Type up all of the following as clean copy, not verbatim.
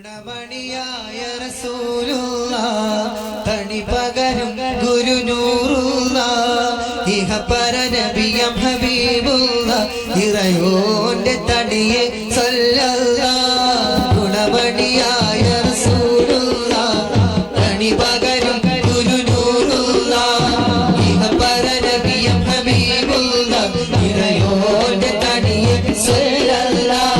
ഗുണമണിയായ റസൂലുള്ളാഹ് തണി പകരും ഗുരുനൂറുള്ളാഹ് ഇഹ പര നബിയം ഹബീബുള്ളാഹ് ഇറയോന്റെ തടിയെ സല്ലല്ലാഹ് ഗുണമണിയായ റസൂലുള്ളാഹ് തണി പകരും ഗുരുനൂറുള്ളാഹ് ഇഹ പര നബിയം ഹബീബുള്ളാഹ് ഇറയോന്റെ തടിയെ സല്ലല്ലാഹ്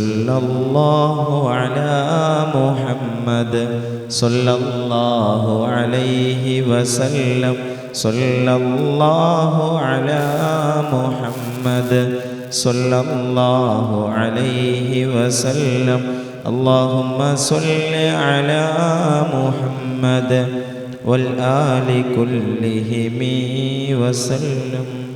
സല്ലല്ലാഹു അലാ മുഹമ്മദ് സല്ലല്ലാഹു അലൈഹി വസല്ലം സല്ലല്ലാഹു അലാ മുഹമ്മദ് സല്ലല്ലാഹു അലൈഹി വസല്ലം അല്ലാഹുമ്മ സല്ലി അലാ മുഹമ്മദ് വൽ ആലി കുല്ലിഹിം വസല്ലം.